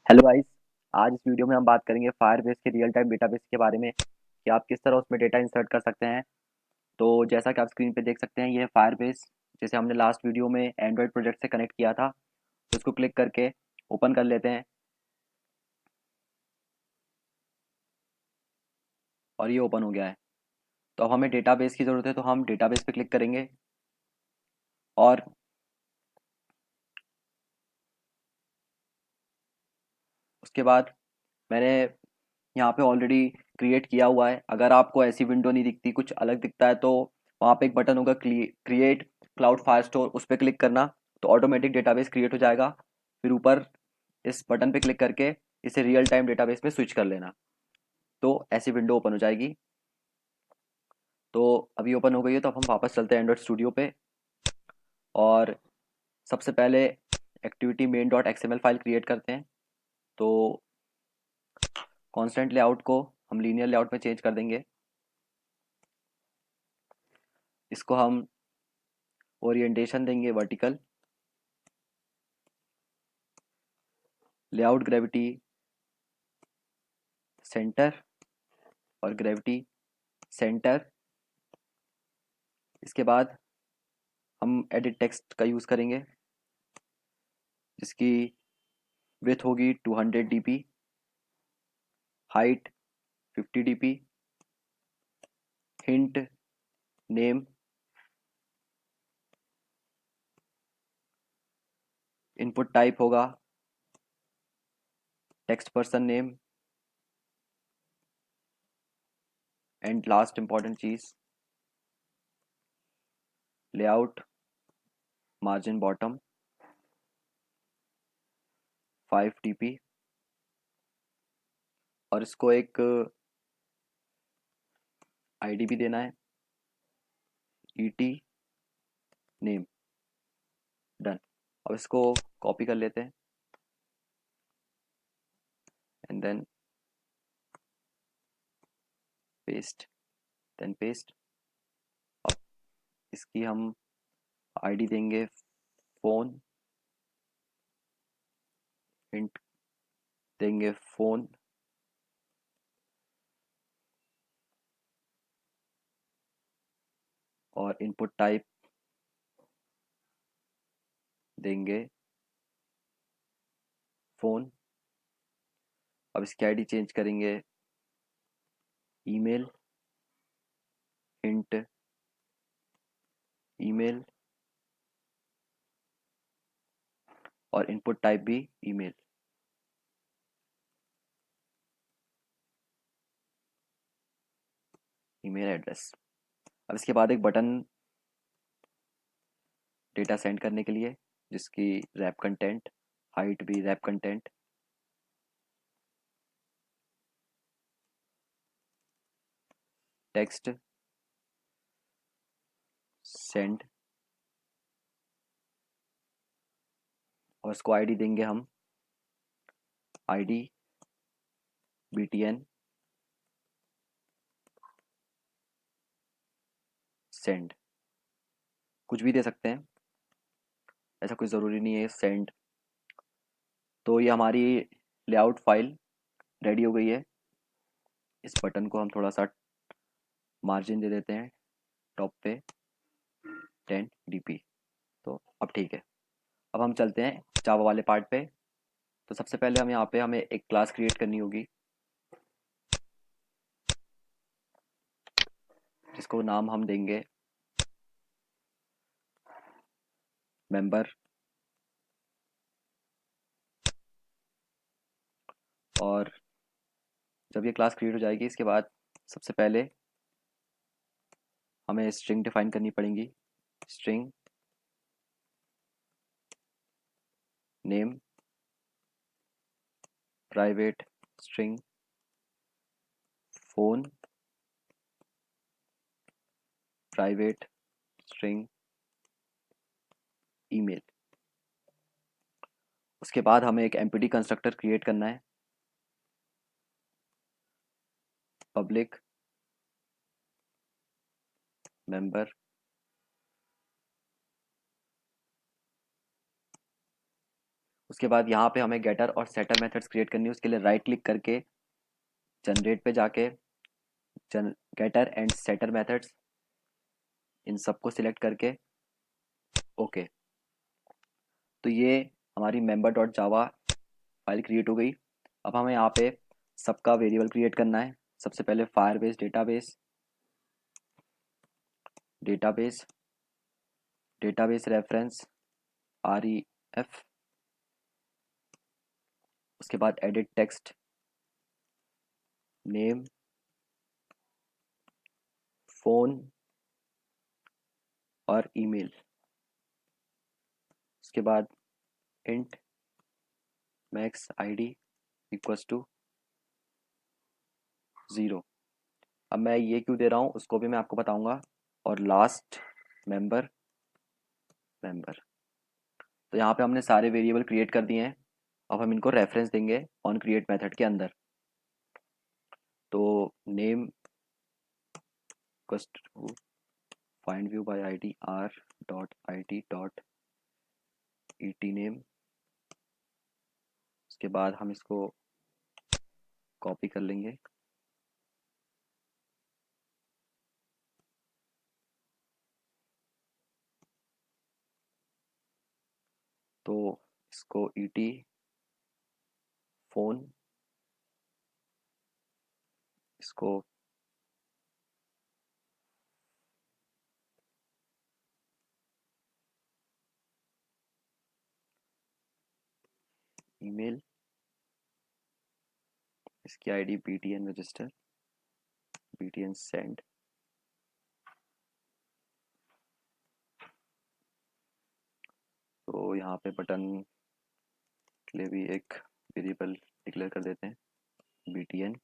Hello guys. आज इस video में हम बात करेंगे फायरबेस के रियल टाइम डेटाबेस के बारे में कि आप किस तरह उसमें डेटा इंसर्ट कर सकते हैं। तो जैसा कि आप स्क्रीन पे देख सकते हैं, ये है फायरबेस। जैसे हमने लास्ट वीडियो में एंड्रॉयड प्रोजेक्ट से कनेक्ट किया था, तो इसको क्लिक करके ओपन कर लेते हैं और ये ओपन हो गया है। तो अब हमें डेटाबेस की ज़रूरत है, तो हम डेटाबेस पे क्लिक करेंगे और उसके बाद मैंने यहाँ पे ऑलरेडी क्रिएट किया हुआ है। अगर आपको ऐसी विंडो नहीं दिखती, कुछ अलग दिखता है, तो वहाँ पे एक बटन होगा क्रिएट क्लाउड फायर स्टोर, उस पर क्लिक करना तो ऑटोमेटिक डेटाबेस क्रिएट हो जाएगा। फिर ऊपर इस बटन पे क्लिक करके इसे रियल टाइम डेटाबेस में स्विच कर लेना, तो ऐसी विंडो ओपन हो जाएगी। तो अभी ओपन हो गई है, तो अब हम वापस चलते हैं एंड्रॉइड स्टूडियो पे और सबसे पहले activity main dot XML file create करते हैं। तो कॉन्स्टेंट लेआउट को हम लीनियर लेआउट में चेंज कर देंगे। इसको हम ओरिएंटेशन देंगे वर्टिकल, लेआउट ग्रेविटी सेंटर और ग्रेविटी सेंटर। इसके बाद हम एडिट टेक्स्ट का यूज़ करेंगे, जिसकी विड्थ होगी 200 dp, height 50 dp, hint name, input type होगा text person name, and last important चीज़ लेआउट मार्जिन बॉटम 5 dp। और इसको एक आईडी भी देना है, ईटी नेम। डन। अब इसको कॉपी कर लेते हैं and then paste, then paste. अब इसकी हम आईडी देंगे फ़ोन, हिंट देंगे फ़ोन, और इनपुट टाइप देंगे फ़ोन। अब इसकी आईडी चेंज करेंगे ईमेल, हिंट ईमेल, और इनपुट टाइप भी ईमेल। Email address. अब इसके बाद एक बटन डेटा सेंड करने के लिए, जिसकी रैप कंटेंट हाइट भी रैप कंटेंट, टेक्स्ट सेंड, और इसको आईडी देंगे हम आईडी btn सेंड। कुछ भी दे सकते हैं, ऐसा कोई ज़रूरी नहीं है सेंड। तो ये हमारी लेआउट फाइल रेडी हो गई है। इस बटन को हम थोड़ा सा मार्जिन दे देते हैं टॉप पे 10 dp। तो अब ठीक है। अब हम चलते हैं जावा वाले पार्ट पे। तो सबसे पहले हम यहाँ पे हमें एक क्लास क्रिएट करनी होगी, जिसको नाम हम देंगे मेंबर। और जब ये क्लास क्रिएट हो जाएगी, इसके बाद सबसे पहले हमें स्ट्रिंग डिफाइन करनी पड़ेगी। String name, private string phone, private string email. उसके बाद हमें एक एम्प्टी कंस्ट्रक्टर क्रिएट करना है, पब्लिक मेंबर उसके बाद यहाँ पे हमें गेटर और सेटर मेथड्स क्रिएट करनी है। उसके लिए राइट क्लिक करके जनरेट पे जाके गेटर एंड सेटर मेथड्स इन सबको सिलेक्ट करके ओके। तो ये हमारी member dot Java file create हो गई। अब हमें यहाँ पे सबका वेरिएबल क्रिएट करना है। सबसे पहले Firebase database database reference REF। उसके बाद एडिट टेक्स्ट नेम फ़ोन और ईमेल। उसके बाद int max ID equals to 0। अब मैं ये क्यों दे रहा हूँ उसको भी मैं आपको बताऊंगा। और लास्ट मेंबर तो यहाँ पे हमने सारे वेरिएबल क्रिएट कर दिए हैं। अब हम इनको रेफरेंस देंगे ऑन क्रिएट मेथड के अंदर। तो name equals to find view by ID r.id.et name. उसके बाद हम इसको कॉपी कर लेंगे। तो इसको ET फ़ोन इसको ईमेल इसकी ID BTN register BTN send. तो यहाँ पे बटन के लिए भी एक वेरिएबल डिक्लेयर कर देते हैं BTN।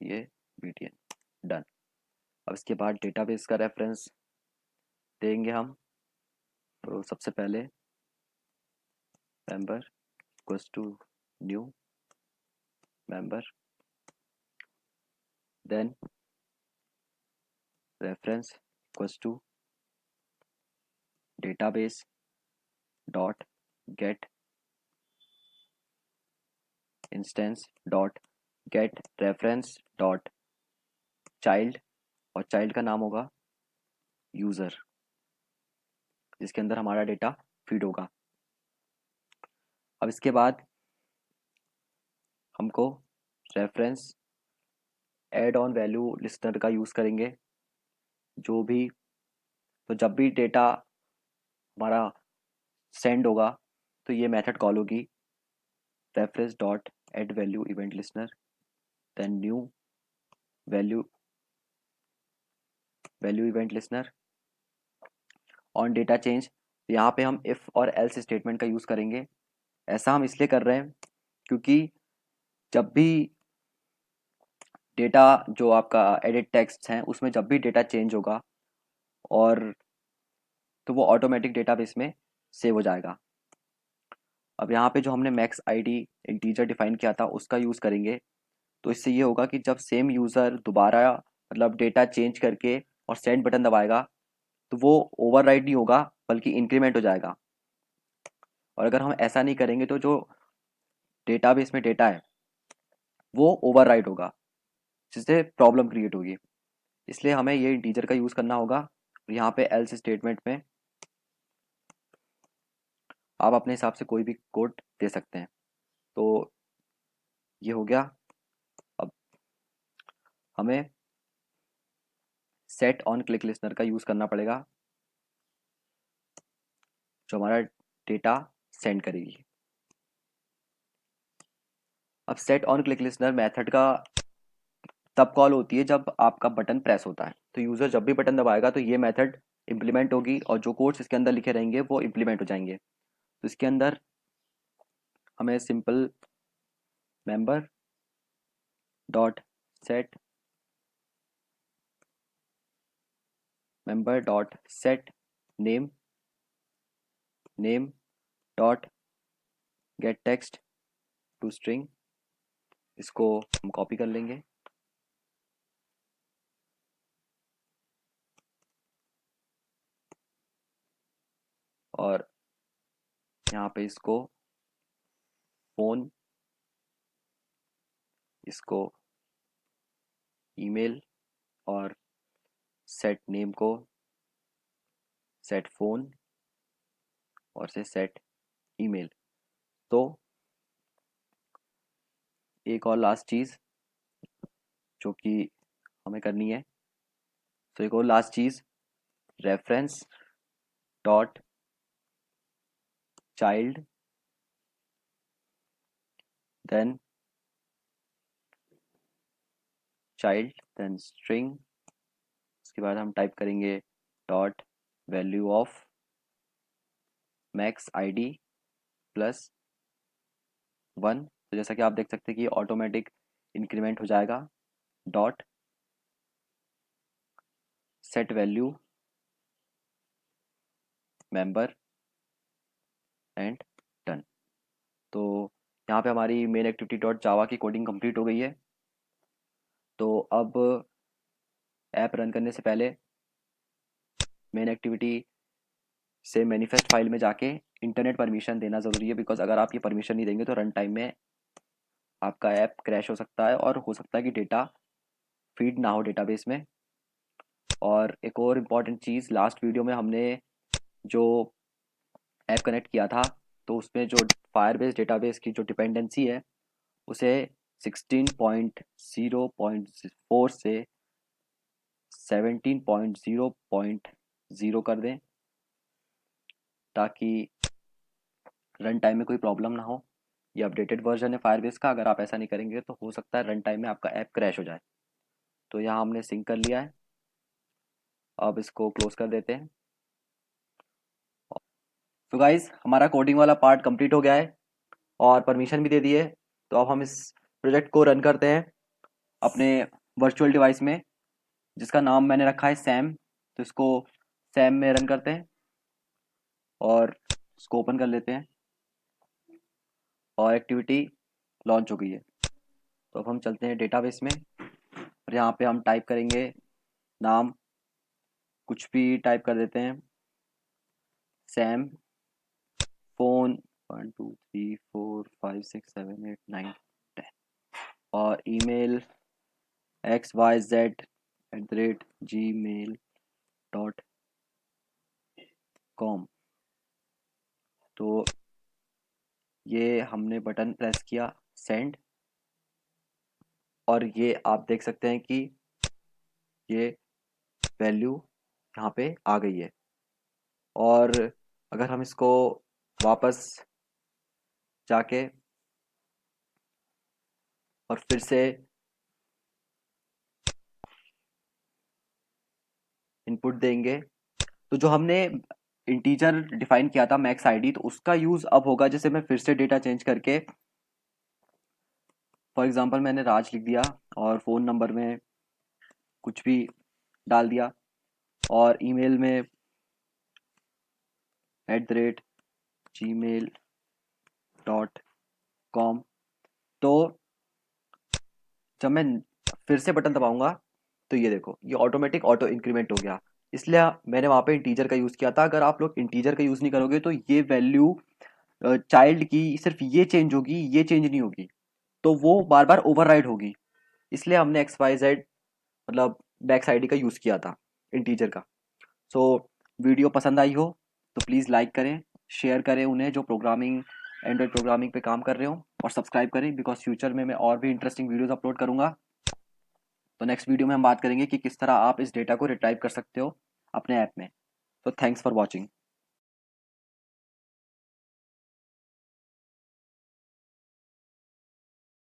ये BTN डन। अब इसके बाद डेटाबेस का रेफरेंस देंगे हम। तो सबसे पहले member equals to new member then reference equals to database dot get instance dot get reference dot child. और चाइल्ड का नाम होगा यूज़र जिसके अंदर हमारा डेटा फीड होगा। अब इसके बाद हमको reference add on value listener का यूज़ करेंगे। जो भी तो जब भी डेटा हमारा सेंड होगा तो ये मेथड कॉल होगी reference dot add value event listener then new value event listener on data change. यहाँ पे हम इफ़ और एल्स स्टेटमेंट का यूज़ करेंगे। ऐसा हम इसलिए कर रहे हैं क्योंकि जब भी डेटा जो आपका एडिट टेक्स्ट हैं उसमें जब भी डेटा चेंज होगा और तो वो ऑटोमेटिक डेटाबेस में सेव हो जाएगा। अब यहाँ पे जो हमने मैक्स ID इंटीजर डिफाइन किया था उसका यूज़ करेंगे। तो इससे ये होगा कि जब सेम यूज़र दोबारा मतलब डेटा चेंज करके और सेंड बटन दबाएगा तो वो ओवरराइड नहीं होगा बल्कि इंक्रीमेंट हो जाएगा। और अगर हम ऐसा नहीं करेंगे तो जो डेटाबेस में डेटा है वो ओवरराइड होगा जिससे प्रॉब्लम क्रिएट होगी। इसलिए हमें ये इंटीजर का यूज़ करना होगा। यहाँ पे एल्स स्टेटमेंट में आप अपने हिसाब से कोई भी कोड दे सकते हैं। तो ये हो गया। अब हमें सेट ऑन क्लिक लिस्टनर का यूज़ करना पड़ेगा जो हमारा डेटा सेंड करेगी। अब set on click listener method का तब कॉल होती है जब आपका बटन प्रेस होता है। तो यूज़र जब भी बटन दबाएगा तो ये मेथड इम्प्लीमेंट होगी और जो कोड्स इसके अंदर लिखे रहेंगे वो इम्प्लीमेंट हो जाएंगे। तो इसके अंदर हमें simple member dot set name dot get text to string इसको हम कॉपी कर लेंगे। और यहाँ पे इसको फ़ोन, इसको ईमेल, और सेट नेम को सेट फ़ोन और से सेट ईमेल। तो एक और लास्ट चीज़ जो कि हमें करनी है, तो एक और लास्ट चीज़, reference dot child, then string, उसके बाद हम टाइप करेंगे dot value of max ID plus 1। तो जैसा कि आप देख सकते हैं कि ऑटोमेटिक इंक्रीमेंट हो जाएगा, dot set value member and done. तो यहाँ पे हमारी मेन एक्टिविटी डॉट जावा की कोडिंग कंप्लीट हो गई है। तो अब ऐप रन करने से पहले मेन एक्टिविटी से मैनिफेस्ट फाइल में जाके इंटरनेट परमिशन देना ज़रूरी है, बिकॉज अगर आप ये परमिशन नहीं देंगे तो रन टाइम में आपका ऐप क्रैश हो सकता है और हो सकता है कि डेटा फीड ना हो डेटाबेस में। और एक और इम्पॉर्टेंट चीज़, लास्ट वीडियो में हमने जो ऐप कनेक्ट किया था तो उसमें जो फायरबेस डेटाबेस की जो डिपेंडेंसी है उसे 16.0.4 से 17.0.0 कर दें, ताकि रन टाइम में कोई प्रॉब्लम ना हो। ये अपडेटेड वर्जन है फायरबेस का, अगर आप ऐसा नहीं करेंगे तो हो सकता है रन टाइम में आपका ऐप क्रैश हो जाए। तो यहाँ हमने सिंक कर लिया है, अब इसको क्लोज कर देते हैं। तो गाइज हमारा कोडिंग वाला पार्ट कंप्लीट हो गया है और परमिशन भी दे दी है। तो अब हम इस प्रोजेक्ट को रन करते हैं अपने वर्चुअल डिवाइस में, जिसका नाम मैंने रखा है सैम। तो इसको सैम में रन करते हैं और इसको ओपन कर लेते हैं और एक्टिविटी लॉन्च हो गई है। तो अब हम चलते हैं डेटाबेस में और यहाँ पे हम टाइप करेंगे नाम, कुछ भी टाइप कर देते हैं, सैम फ़ोन 1 2 3 4 5 6 7 8 9 10, और ईमेल xyz@gmail.com। तो ये हमने बटन प्रेस किया सेंड, और ये आप देख सकते हैं कि ये वैल्यू यहाँ पे आ गई है। और अगर हम इसको वापस जाके और फिर से इनपुट देंगे, तो जो हमने इंटीजर डिफाइन किया था मैक्स आईडी, तो उसका यूज़ अब होगा। जैसे मैं फिर से डेटा चेंज करके, फॉर एग्जांपल मैंने राज लिख दिया और फ़ोन नंबर में कुछ भी डाल दिया और ईमेल में @gmail.com। तो जब मैं फिर से बटन दबाऊंगा तो ये देखो ये ऑटोमेटिक ऑटो इंक्रीमेंट हो गया। इसलिए मैंने वहाँ पे इंटीजर का यूज़ किया था। अगर आप लोग इंटीजर का यूज़ नहीं करोगे तो ये वैल्यू चाइल्ड की सिर्फ ये चेंज होगी, ये चेंज नहीं होगी, तो वो बार बार ओवरराइड होगी। इसलिए हमने एक्स वाई जेड मतलब बैक्स आईडी का यूज़ किया था इंटीजर का। सो वीडियो पसंद आई हो तो प्लीज़ लाइक करें, शेयर करें उन्हें जो प्रोग्रामिंग, एंड्रॉयड प्रोग्रामिंग पे काम कर रहे हो, और सब्सक्राइब करें बिकॉज फ्यूचर में मैं और भी इंटरेस्टिंग वीडियोस अपलोड करूंगा। तो नेक्स्ट वीडियो में हम बात करेंगे कि किस तरह आप इस डेटा को रिट्राइव कर सकते हो अपने ऐप में। तो थैंक्स फॉर वॉचिंग।